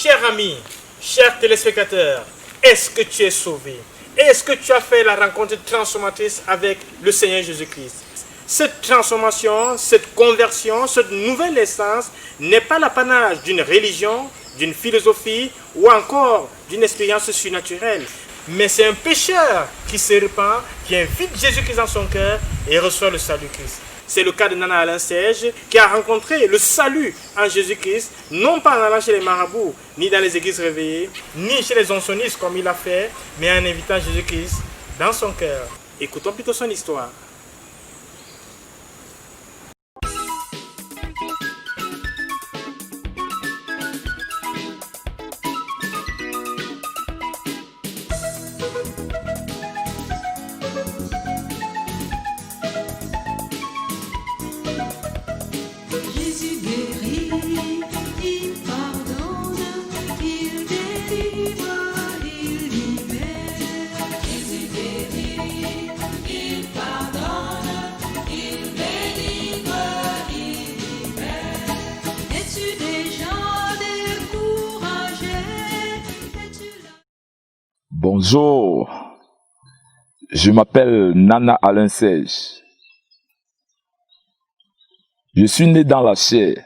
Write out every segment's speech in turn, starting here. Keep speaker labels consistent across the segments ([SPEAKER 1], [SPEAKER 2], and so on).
[SPEAKER 1] Cher ami, cher téléspectateur, est-ce que tu es sauvé? Est-ce que tu as fait la rencontre transformatrice avec le Seigneur Jésus-Christ? Cette transformation, cette conversion, cette nouvelle naissance n'est pas l'apanage d'une religion, d'une philosophie ou encore d'une expérience surnaturelle. Mais c'est un pécheur qui se repent, qui invite Jésus-Christ dans son cœur et reçoit le salut Christ. C'est le cas de Nana Alain Serge qui a rencontré le salut en Jésus-Christ, non pas en allant chez les marabouts, ni dans les églises réveillées, ni chez les onsonistes comme il a fait, mais en invitant Jésus-Christ dans son cœur. Écoutons plutôt son histoire.
[SPEAKER 2] Bonjour, je m'appelle Nana Alain Serge. Je suis né dans la chair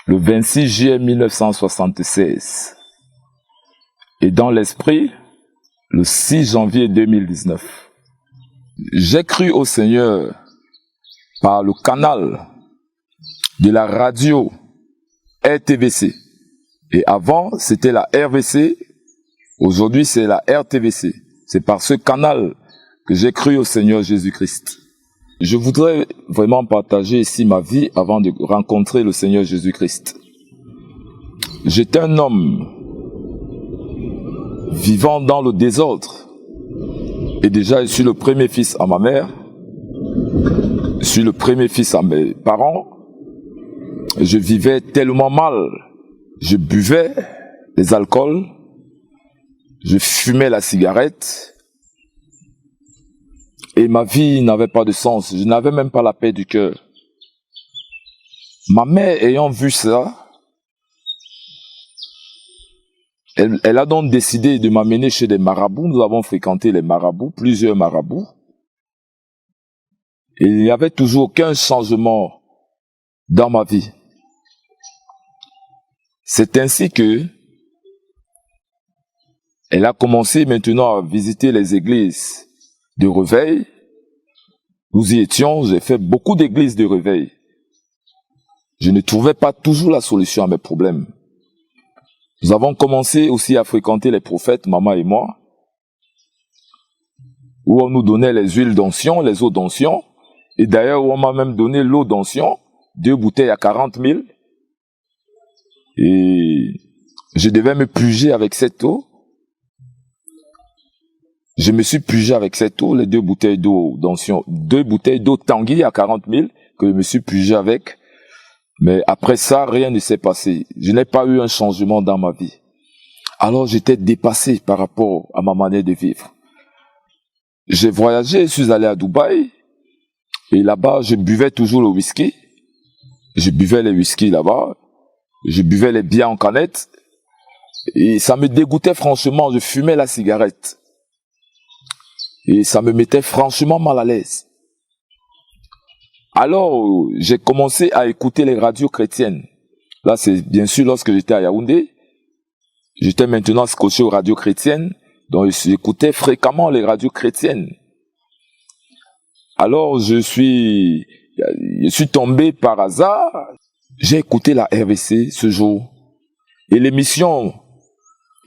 [SPEAKER 2] le 26 juillet 1976 et dans l'esprit le 6 janvier 2019. J'ai cru au Seigneur par le canal de la radio RTVC et avant c'était la RVC. Aujourd'hui, c'est la RTVC. C'est par ce canal que j'ai cru au Seigneur Jésus-Christ. Je voudrais vraiment partager ici ma vie avant de rencontrer le Seigneur Jésus-Christ. J'étais un homme vivant dans le désordre. Et déjà, je suis le premier fils à ma mère. Je suis le premier fils à mes parents. Je vivais tellement mal. Je buvais des alcools. Je fumais la cigarette et ma vie n'avait pas de sens. Je n'avais même pas la paix du cœur. Ma mère ayant vu ça, elle a donc décidé de m'amener chez des marabouts. Nous avons fréquenté les marabouts, plusieurs marabouts. Et il n'y avait toujours aucun changement dans ma vie. C'est ainsi que elle a commencé maintenant à visiter les églises de réveil. Nous y étions, j'ai fait beaucoup d'églises de réveil. Je ne trouvais pas toujours la solution à mes problèmes. Nous avons commencé aussi à fréquenter les prophètes, maman et moi, où on nous donnait les huiles d'onction, les eaux d'onction, et d'ailleurs où on m'a même donné l'eau d'onction, 2 bouteilles à 40 000, et je devais me purger avec cette eau. Je me suis purgé avec cette eau, les 2 bouteilles d'eau d'onction, 2 bouteilles d'eau Tanguy à 40 000 que je me suis purgé avec. Mais après ça, rien ne s'est passé. Je n'ai pas eu un changement dans ma vie. Alors j'étais dépassé par rapport à ma manière de vivre. J'ai voyagé, je suis allé à Dubaï. Et là-bas, je buvais toujours le whisky. Je buvais les whisky là-bas. Je buvais les bières en canette. Et ça me dégoûtait franchement, je fumais la cigarette. Et ça me mettait franchement mal à l'aise. Alors, j'ai commencé à écouter les radios chrétiennes. Là, c'est bien sûr lorsque j'étais à Yaoundé. J'étais maintenant scotché aux radios chrétiennes. Donc, j'écoutais fréquemment les radios chrétiennes. Alors, je suis tombé par hasard. J'ai écouté la RVC ce jour. Et l'émission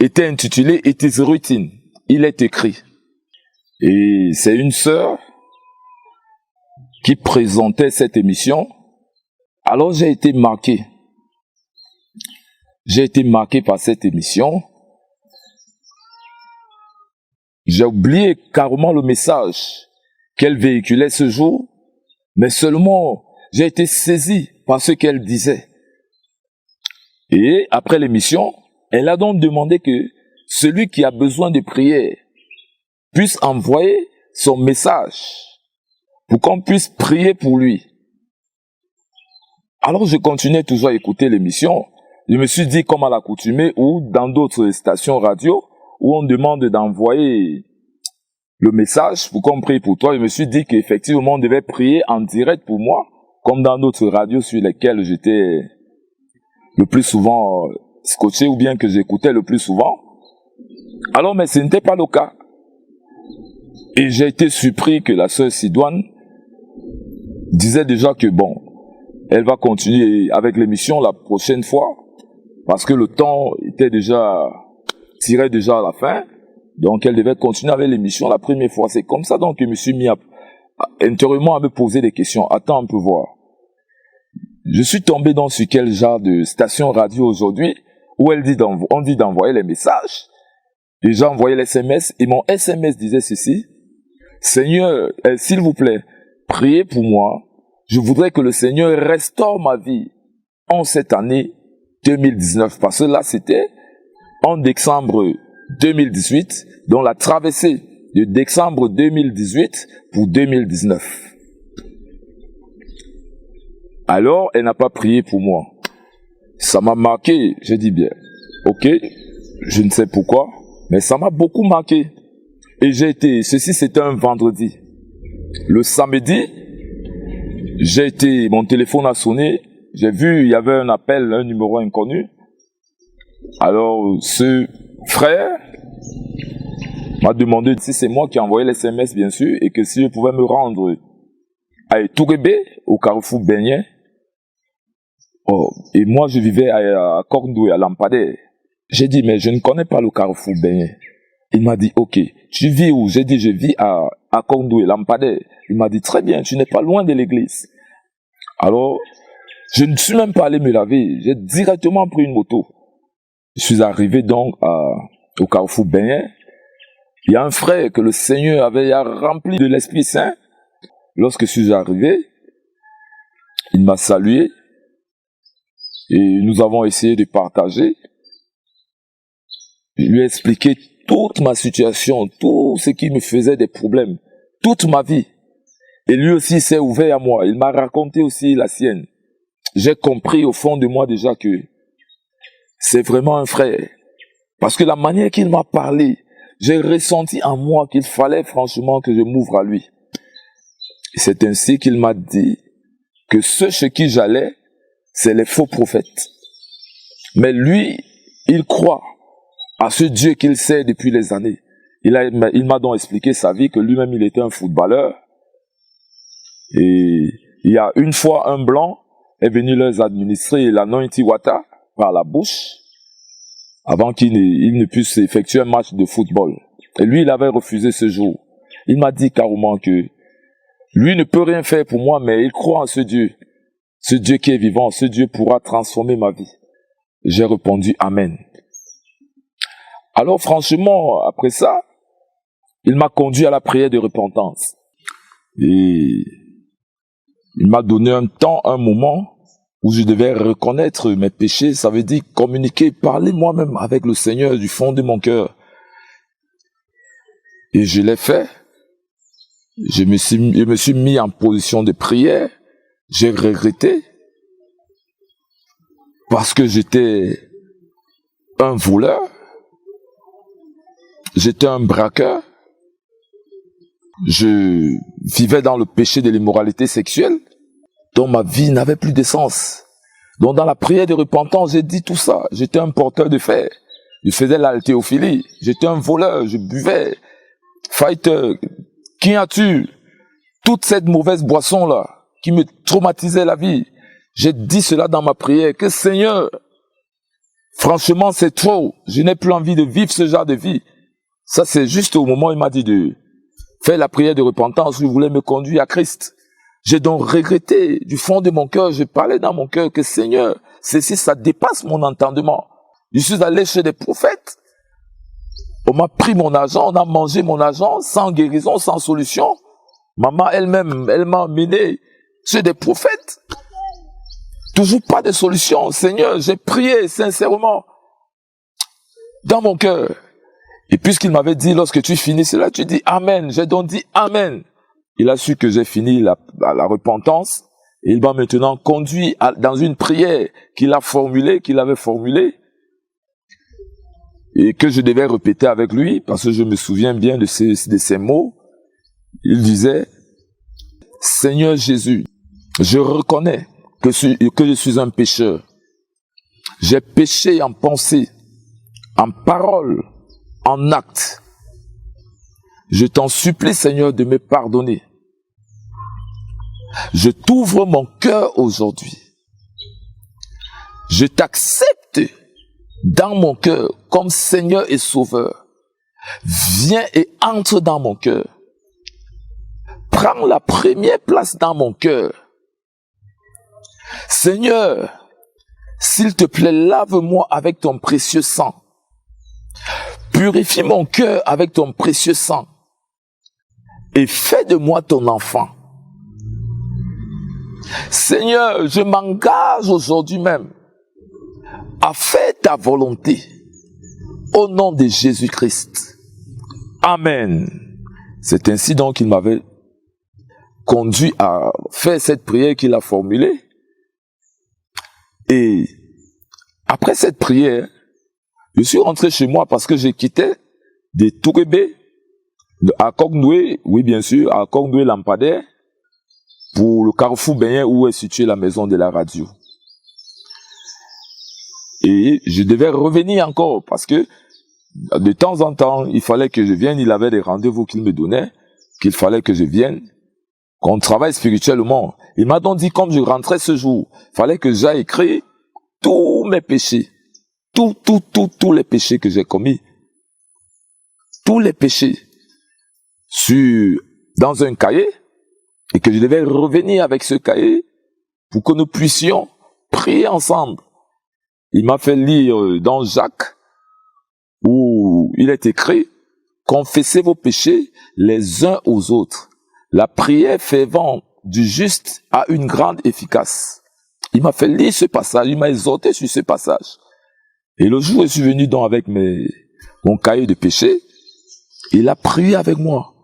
[SPEAKER 2] était intitulée « It is written ». Il est écrit. Et c'est une sœur qui présentait cette émission. Alors j'ai été marqué. J'ai été marqué par cette émission. J'ai oublié carrément le message qu'elle véhiculait ce jour, mais seulement j'ai été saisi par ce qu'elle disait. Et après l'émission, elle a donc demandé que celui qui a besoin de prière puisse envoyer son message pour qu'on puisse prier pour lui. Alors je continuais toujours à écouter l'émission. je me suis dit, comme à l'accoutumée, ou dans d'autres stations radio, où on demande d'envoyer le message pour qu'on prie pour toi, je me suis dit qu'effectivement, on devait prier en direct pour moi, comme dans d'autres radios sur lesquelles j'étais le plus souvent scotché, ou bien que j'écoutais le plus souvent. Alors, mais ce n'était pas le cas. Et j'ai été surpris que la sœur Sidoine disait déjà que bon, elle va continuer avec l'émission la prochaine fois, parce que le temps tirait déjà à la fin, donc elle devait continuer avec l'émission la première fois. C'est comme ça donc que je me suis mis intérieurement à me poser des questions. Attends, on peut voir. Je suis tombé dans sur quel genre de station radio aujourd'hui, où on dit d'envoyer les messages. Et j'ai envoyé l'SMS, et mon SMS disait ceci: Seigneur, s'il vous plaît, priez pour moi. Je voudrais que le Seigneur restaure ma vie en cette année 2019. Parce que là, c'était en décembre 2018, donc la traversée de décembre 2018 pour 2019. Alors, elle n'a pas prié pour moi. Ça m'a marqué. J'ai dit bien, ok, je ne sais pourquoi, mais ça m'a beaucoup marqué. Et ceci c'était un vendredi. Le samedi, mon téléphone a sonné, j'ai vu, il y avait un appel, un numéro inconnu. Alors, ce frère m'a demandé si c'est moi qui ai envoyé l'SMS, bien sûr, et que si je pouvais me rendre à Tourebé, au carrefour Beignet. Oh, et moi, je vivais à Corndoué, à Lampadé. J'ai dit, mais je ne connais pas le carrefour Beignet. Il m'a dit, ok, tu vis où? J'ai dit, je vis à Corndoué, Lampadé. Il m'a dit, très bien, tu n'es pas loin de l'église. Alors, je ne suis même pas allé me laver. J'ai directement pris une moto. Je suis arrivé donc au carrefour Beignet. Il y a un frère que le Seigneur avait rempli de l'Esprit Saint. Lorsque je suis arrivé, il m'a salué et nous avons essayé de partager. Je lui ai expliqué toute ma situation, tout ce qui me faisait des problèmes, toute ma vie. Et lui aussi s'est ouvert à moi. Il m'a raconté aussi la sienne. J'ai compris au fond de moi déjà que c'est vraiment un frère. Parce que la manière qu'il m'a parlé, j'ai ressenti en moi qu'il fallait franchement que je m'ouvre à lui. Et c'est ainsi qu'il m'a dit que ceux chez qui j'allais, c'est les faux prophètes. Mais lui, il croit à ce Dieu qu'il sait depuis les années. Il m'a donc expliqué sa vie, que lui-même il était un footballeur. Et il y a une fois, un blanc est venu leur administrer l'anointing water par la bouche avant qu'il ne puisse effectuer un match de football. Et lui, il avait refusé ce jour. Il m'a dit carrément que lui ne peut rien faire pour moi, mais il croit en ce Dieu qui est vivant, ce Dieu pourra transformer ma vie. J'ai répondu Amen. Alors franchement, après ça, il m'a conduit à la prière de repentance. Et il m'a donné un temps, un moment où je devais reconnaître mes péchés. Ça veut dire communiquer, parler moi-même avec le Seigneur du fond de mon cœur. Et je l'ai fait. Je me suis mis en position de prière. J'ai regretté parce que j'étais un voleur. J'étais un braqueur. Je vivais dans le péché de l'immoralité sexuelle. Donc ma vie n'avait plus de sens. Donc dans la prière de repentance, j'ai dit tout ça. J'étais un porteur de fer. Je faisais l'haltérophilie. J'étais un voleur. Je buvais. Fighter. Qui as-tu? Toute cette mauvaise boisson-là qui me traumatisait la vie. J'ai dit cela dans ma prière. Que Seigneur, franchement c'est trop. Je n'ai plus envie de vivre ce genre de vie. Ça c'est juste au moment où il m'a dit de faire la prière de repentance. Il voulait me conduire à Christ. J'ai donc regretté du fond de mon cœur. Je parlais dans mon cœur que Seigneur, ceci ça dépasse mon entendement. Je suis allé chez des prophètes. On m'a pris mon argent, on a mangé mon argent sans guérison, sans solution. Maman elle-même, elle m'a emmené chez des prophètes. Toujours pas de solution. Seigneur, j'ai prié sincèrement dans mon cœur. Et puisqu'il m'avait dit, lorsque tu finis cela, tu dis Amen. J'ai donc dit Amen. Il a su que j'ai fini la repentance. Et il m'a maintenant conduit dans une prière qu'il avait formulée, et que je devais répéter avec lui, parce que je me souviens bien de ces mots. Il disait, Seigneur Jésus, je reconnais que je suis un pécheur. J'ai péché en pensée, en parole, en acte. Je t'en supplie, Seigneur, de me pardonner. Je t'ouvre mon cœur aujourd'hui. Je t'accepte dans mon cœur comme Seigneur et Sauveur. Viens et entre dans mon cœur. Prends la première place dans mon cœur. Seigneur, s'il te plaît, lave-moi avec ton précieux sang. Purifie mon cœur avec ton précieux sang. Et fais de moi ton enfant. Seigneur, je m'engage aujourd'hui même à faire ta volonté. Au nom de Jésus-Christ. Amen. C'est ainsi donc qu'il m'avait conduit à faire cette prière qu'il a formulée. Et après cette prière, je suis rentré chez moi parce que j'ai quitté des Tourébé à Cognoué, oui bien sûr, à Cognoué Lampadaire, pour le carrefour Beignet où est située la maison de la radio. Et je devais revenir encore parce que de temps en temps, il fallait que je vienne, il avait des rendez-vous qu'il me donnait, qu'il fallait que je vienne, qu'on travaille spirituellement. Il m'a donc dit, comme je rentrais ce jour, il fallait que j'aille écrire tous mes péchés, tous les péchés que j'ai commis, tous les péchés, dans un cahier, et que je devais revenir avec ce cahier pour que nous puissions prier ensemble. Il m'a fait lire dans Jacques, où il est écrit, confessez vos péchés les uns aux autres. La prière fervente du juste a une grande efficace. Il m'a fait lire ce passage, il m'a exhorté sur ce passage. Et le jour où je suis venu donc avec mon cahier de péché, il a prié avec moi,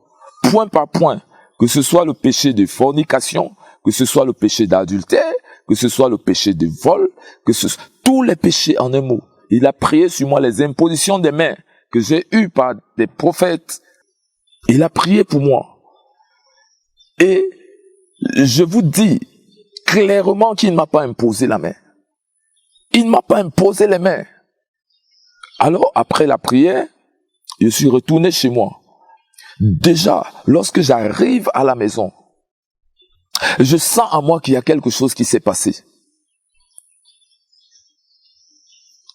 [SPEAKER 2] point par point, que ce soit le péché de fornication, que ce soit le péché d'adultère, que ce soit le péché de vol, tous les péchés en un mot. Il a prié sur moi les impositions des mains que j'ai eues par des prophètes. Il a prié pour moi. Et je vous dis clairement qu'il ne m'a pas imposé la main. Il ne m'a pas imposé les mains. Alors, après la prière, je suis retourné chez moi. Déjà, lorsque j'arrive à la maison, je sens en moi qu'il y a quelque chose qui s'est passé.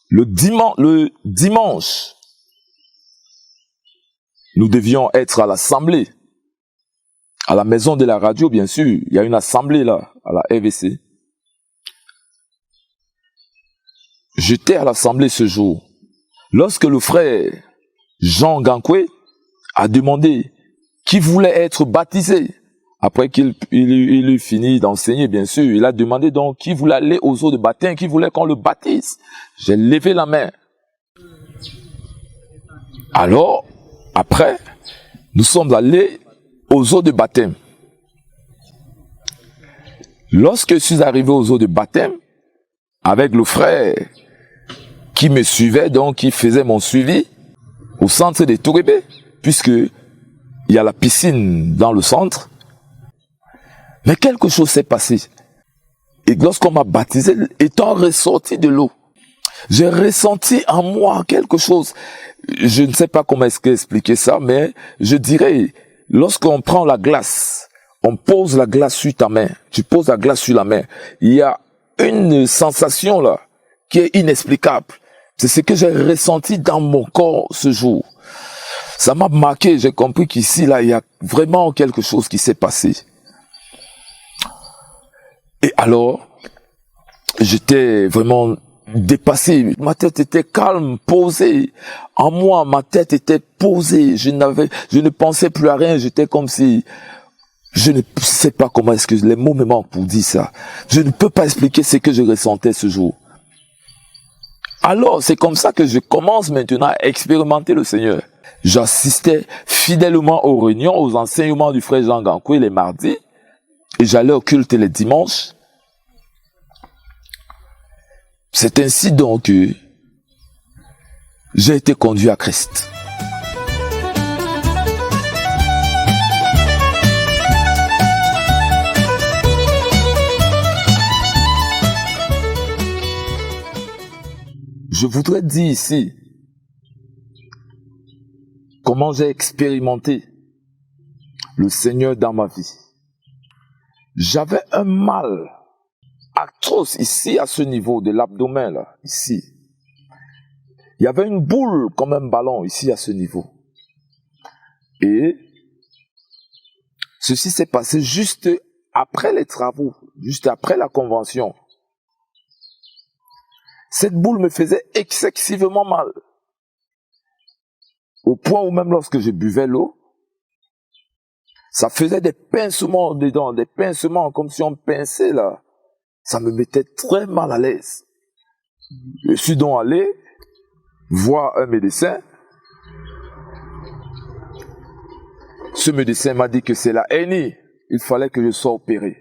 [SPEAKER 2] Le dimanche, nous devions être à l'assemblée, à la maison de la radio, bien sûr. Il y a une assemblée là, à la RVC. J'étais à l'assemblée ce jour. Lorsque le frère Jean Gankoué a demandé qui voulait être baptisé, après qu'il eut fini d'enseigner, bien sûr, il a demandé donc qui voulait aller aux eaux de baptême, qui voulait qu'on le baptise. J'ai levé la main. Alors, après, nous sommes allés aux eaux de baptême. Lorsque je suis arrivé aux eaux de baptême, avec le frère qui me suivait, donc qui faisait mon suivi, au centre des Tourébé, puisque il y a la piscine dans le centre, mais quelque chose s'est passé. Et lorsqu'on m'a baptisé, étant ressorti de l'eau, j'ai ressenti en moi quelque chose. Je ne sais pas comment expliquer ça, mais je dirais, lorsqu'on prend la glace, on pose la glace sur ta main, tu poses la glace sur la main, il y a une sensation là, qui est inexplicable. C'est ce que j'ai ressenti dans mon corps ce jour. Ça m'a marqué, j'ai compris qu'ici, là, il y a vraiment quelque chose qui s'est passé. Et alors, j'étais vraiment dépassé. Ma tête était calme, posée. En moi, ma tête était posée. Je ne pensais plus à rien. J'étais comme si, je ne sais pas comment est-ce que les mots me manquent pour dire ça. Je ne peux pas expliquer ce que je ressentais ce jour. Alors, c'est comme ça que je commence maintenant à expérimenter le Seigneur. J'assistais fidèlement aux réunions, aux enseignements du frère Jean Gankoué les mardis. et j'allais au culte les dimanches. C'est ainsi donc que j'ai été conduit à Christ. Je voudrais dire ici comment j'ai expérimenté le Seigneur dans ma vie. J'avais un mal atroce ici à ce niveau de l'abdomen là, ici. Il y avait une boule comme un ballon ici à ce niveau. Et ceci s'est passé juste après les travaux, juste après la convention. Cette boule me faisait excessivement mal. Au point où même lorsque je buvais l'eau, ça faisait des pincements dedans, des pincements comme si on pinçait là. Ça me mettait très mal à l'aise. Je suis donc allé voir un médecin. Ce médecin m'a dit que c'est la hernie. Il fallait que je sois opéré.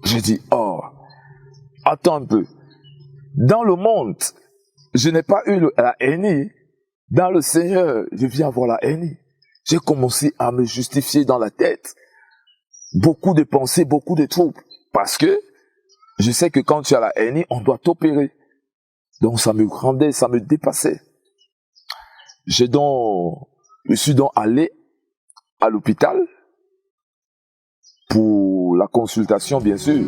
[SPEAKER 2] J'ai dit, oh, attends un peu. Dans le monde, je n'ai pas eu la hernie. Dans le Seigneur, je viens avoir la hernie. J'ai commencé à me justifier dans la tête. Beaucoup de pensées, beaucoup de troubles. Parce que je sais que quand tu as la hernie, on doit t'opérer. Donc ça me rendait, ça me dépassait. Je suis donc allé à l'hôpital pour la consultation, bien sûr.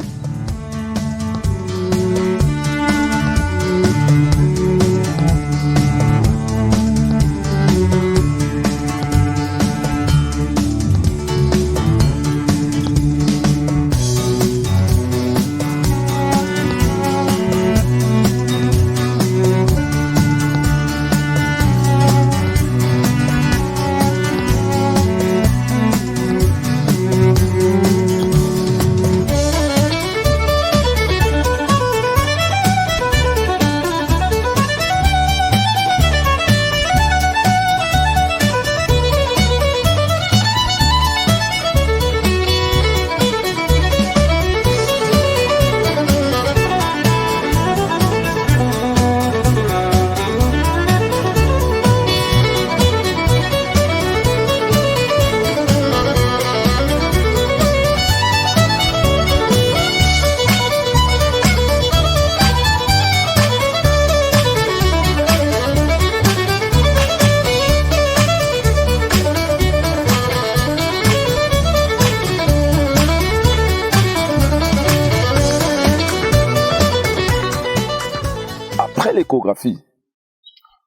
[SPEAKER 2] L'échographie,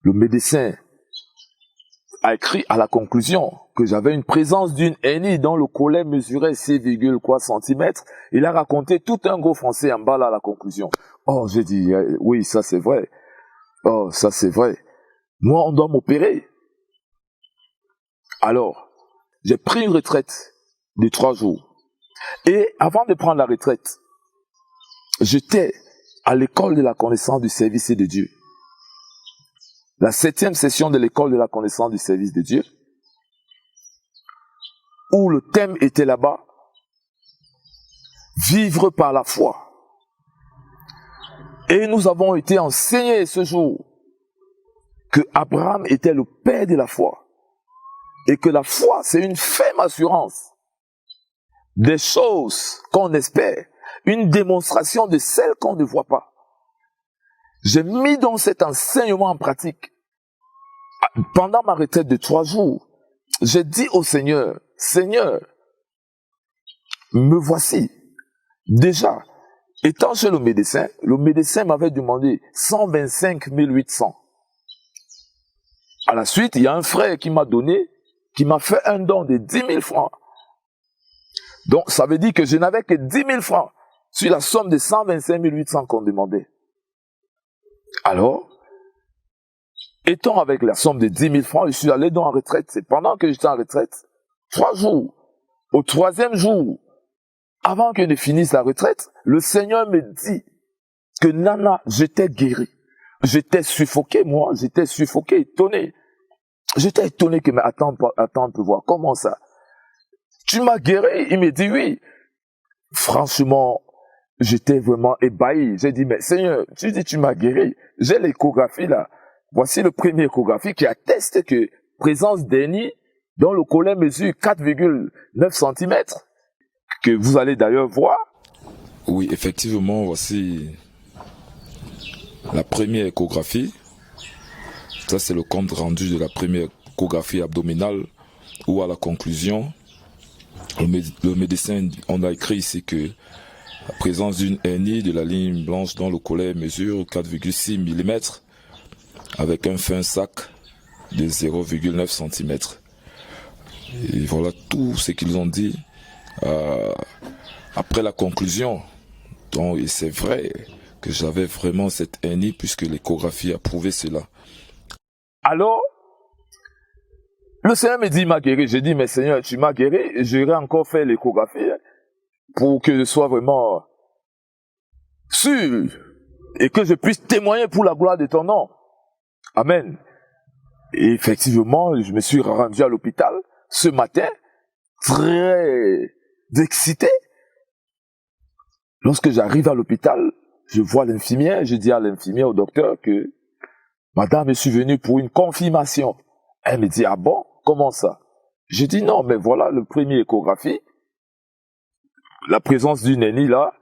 [SPEAKER 2] le médecin a écrit à la conclusion que j'avais une présence d'une hernie dont le collet mesurait 6,3 cm. Il a raconté tout un gros français en bas là à la conclusion. Oh, j'ai dit, oui, ça c'est vrai. Oh, ça c'est vrai. Moi, on doit m'opérer. Alors, j'ai pris une retraite de 3 jours. Et avant de prendre la retraite, j'étais à l'école de la connaissance du service de Dieu. La 7e session de l'école de la connaissance du service de Dieu, où le thème était là-bas, vivre par la foi. Et nous avons été enseignés ce jour que Abraham était le père de la foi. Et que la foi, c'est une ferme assurance des choses qu'on espère, une démonstration de celles qu'on ne voit pas. J'ai mis donc cet enseignement en pratique. Pendant ma retraite de 3 jours, j'ai dit au Seigneur, Seigneur, me voici. Déjà, étant chez le médecin m'avait demandé 125 800. À la suite, il y a un frère qui m'a fait un don de 10 000 francs. Donc, ça veut dire que je n'avais que 10 000 francs sur la somme de 125 800 qu'on demandait. Alors, étant avec la somme de 10 000 francs, je suis allé dans la retraite. C'est pendant que j'étais en retraite, 3 jours. Au 3e jour, avant que je ne finisse la retraite, le Seigneur me dit que Nana, j'étais guéri. J'étais suffoqué, moi. J'étais suffoqué, étonné. J'étais étonné que, mais attends un peu voir, comment ça? Tu m'as guéri? Il me dit oui. Franchement, j'étais vraiment ébahi. J'ai dit, mais Seigneur, tu dis, tu m'as guéri. J'ai l'échographie là. Voici le premier échographie qui atteste que présence d'hernie dont le collet mesure 4,9 cm, que vous allez d'ailleurs voir.
[SPEAKER 3] Oui, effectivement, voici la première échographie. Ça, c'est le compte rendu de la première échographie abdominale où à la conclusion, le médecin, on a écrit ici que la présence d'une hernie de la ligne blanche dont le collet mesure 4,6 mm avec un fin sac de 0,9 cm. Et voilà tout ce qu'ils ont dit après la conclusion. Donc, et c'est vrai que j'avais vraiment cette hernie puisque l'échographie a prouvé cela.
[SPEAKER 2] Alors, le Seigneur me dit, il m'a guéri. J'ai dit, mais Seigneur, tu m'as guéri, j'irai encore faire l'échographie pour que je sois vraiment sûr et que je puisse témoigner pour la gloire de ton nom. Amen. Et effectivement, je me suis rendu à l'hôpital ce matin, très excité. Lorsque j'arrive à l'hôpital, je vois l'infirmière, je dis à l'infirmière, au docteur, que madame, je suis venue pour une confirmation. Elle me dit, ah bon, comment ça? Je dis non, mais voilà le premier échographie, la présence d'une hernie là,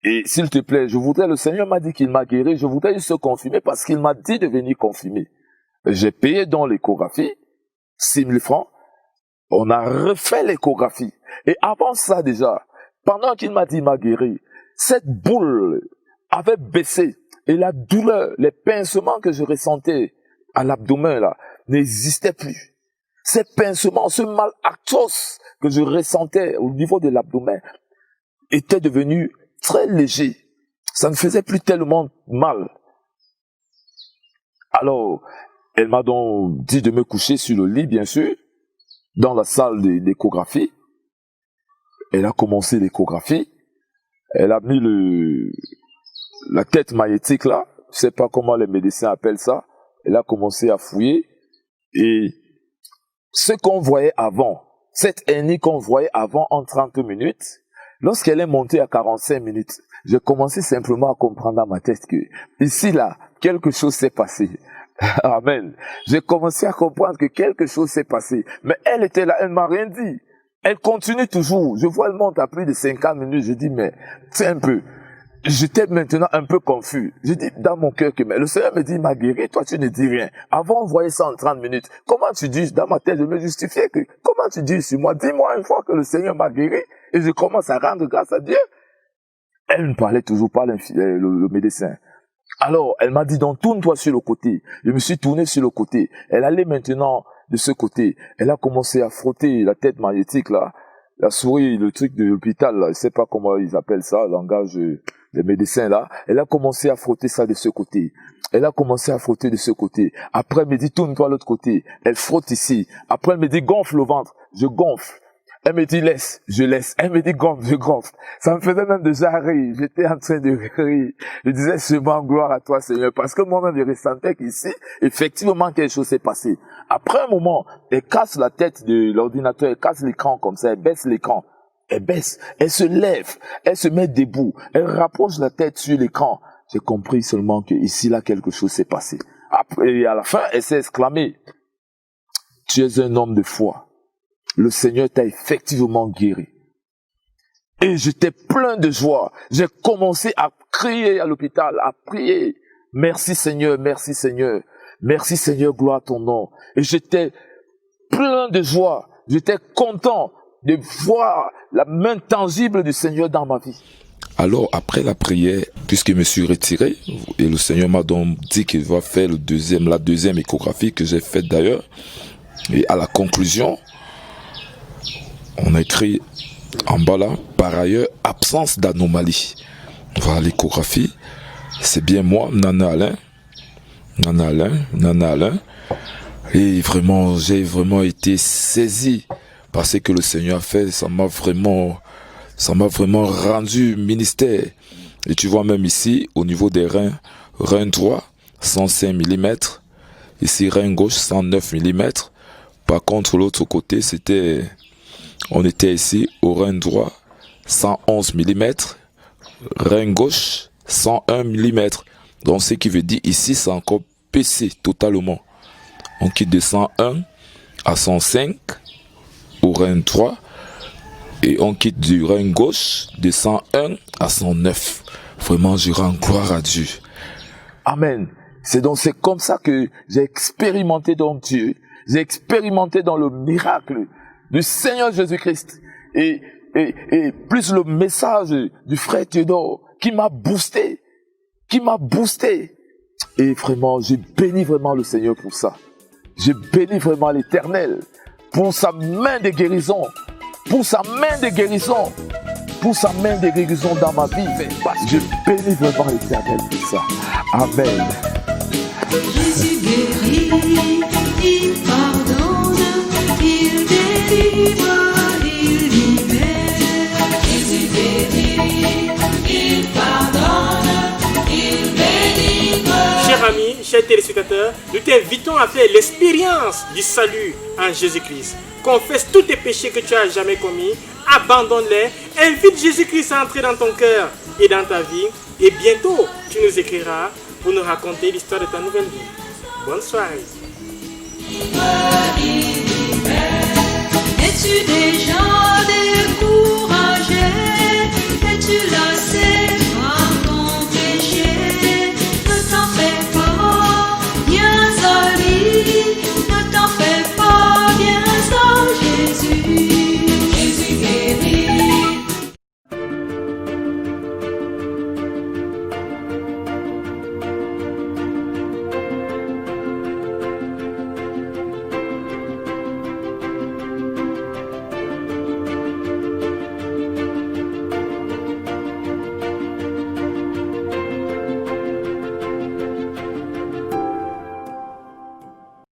[SPEAKER 2] et s'il te plaît, le Seigneur m'a dit qu'il m'a guéri, je voudrais se confirmer parce qu'il m'a dit de venir confirmer. J'ai payé dans l'échographie, 6 000 francs, on a refait l'échographie. Et avant ça déjà, pendant qu'il m'a dit il m'a guéri, cette boule avait baissé et la douleur, les pincements que je ressentais à l'abdomen là, n'existait plus. Ces pincements, ce mal atroce que je ressentais au niveau de l'abdomen était devenu très léger. Ça ne faisait plus tellement mal. Alors, elle m'a donc dit de me coucher sur le lit, bien sûr, dans la salle d'échographie. Elle a commencé l'échographie. Elle a mis la tête magnétique là. Je ne sais pas comment les médecins appellent ça. Elle a commencé à fouiller. Et ce qu'on voyait avant, cette hernie qu'on voyait avant en 30 minutes, lorsqu'elle est montée à 45 minutes, j'ai commencé simplement à comprendre dans ma tête que ici là, quelque chose s'est passé. Amen. J'ai commencé à comprendre que quelque chose s'est passé. Mais elle était là, elle m'a rien dit. Elle continue toujours. Je vois, elle monte à plus de 50 minutes. Je dis, mais c'est un peu. J'étais maintenant un peu confus. Je dis dans mon cœur que mais le Seigneur me dit, il m'a guéri, toi tu ne dis rien. Avant on voyait ça en 30 minutes. Comment tu dis, dans ma tête je me justifiais que, comment tu dis sur moi, dis-moi une fois que le Seigneur m'a guéri et je commence à rendre grâce à Dieu. Elle ne parlait toujours pas le médecin. Alors elle m'a dit donc tourne-toi sur le côté. Je me suis tourné sur le côté. Elle allait maintenant de ce côté. Elle a commencé à frotter la tête magnétique là, la souris, le truc de l'hôpital là, je sais pas comment ils appellent ça, le langage des médecins là. Elle a commencé à frotter ça de ce côté. Elle a commencé à frotter de ce côté. Après elle me dit tourne-toi à l'autre côté. Elle frotte ici. Après elle me dit gonfle le ventre. Je gonfle. Elle me dit laisse, je laisse. Elle me dit gonfle, je gonfle. Ça me faisait même déjà rire. J'étais en train de rire. Je disais seulement gloire à toi Seigneur. Parce que moi-même je ressentais qu'ici, effectivement quelque chose s'est passé. Après un moment, elle casse la tête de l'ordinateur, elle casse l'écran comme ça, elle baisse l'écran. Elle baisse, elle se lève, elle se met debout, elle rapproche la tête sur l'écran. J'ai compris seulement que ici là quelque chose s'est passé. Après, et à la fin, elle s'est exclamée, tu es un homme de foi. Le Seigneur t'a effectivement guéri. Et j'étais plein de joie. J'ai commencé à crier à l'hôpital, à prier. Merci Seigneur, merci Seigneur. Merci Seigneur, gloire à ton nom. Et j'étais plein de joie. J'étais content de voir la main tangible du Seigneur dans ma vie.
[SPEAKER 3] Alors, après la prière, puisque je me suis retiré, et le Seigneur m'a donc dit qu'il va faire la deuxième échographie que j'ai faite d'ailleurs, et à la conclusion, on a écrit en bas là, par ailleurs, absence d'anomalie. Voilà l'échographie. C'est bien moi, Nana Alain. Et vraiment, j'ai vraiment été saisi par ce que le Seigneur a fait. Ça m'a vraiment rendu ministère. Et tu vois même ici, au niveau des reins, rein droit, 105 mm. Ici, rein gauche, 109 mm. Par contre, l'autre côté, on était ici au rein droit, 111 mm, rein gauche 101 mm. Donc ce qui veut dire ici c'est encore PC totalement. On quitte de 101 à 105 au rein droit et on quitte du rein gauche de 101 à 109. Vraiment, je rends gloire à Dieu.
[SPEAKER 2] Amen. C'est comme ça que j'ai expérimenté dans Dieu. J'ai expérimenté dans le miracle du Seigneur Jésus-Christ. Et plus le message du frère Théodore qui m'a boosté. Et vraiment, je bénis vraiment le Seigneur pour ça. Je bénis vraiment l'Éternel pour sa main de guérison. Pour sa main de guérison dans ma vie. Je bénis vraiment l'Éternel pour ça. Amen.
[SPEAKER 4] Jésus guérit, il pardonne, il délivre, il libère. Jésus guérit, il pardonne, il délivre.
[SPEAKER 1] Chers amis, chers téléspectateurs, nous t'invitons à faire l'expérience du salut en Jésus-Christ. Confesse tous tes péchés que tu as jamais commis, abandonne-les, invite Jésus-Christ à entrer dans ton cœur et dans ta vie. Et bientôt, tu nous écriras pour nous raconter l'histoire de ta nouvelle vie. Bonne soirée.
[SPEAKER 4] Es-tu déjà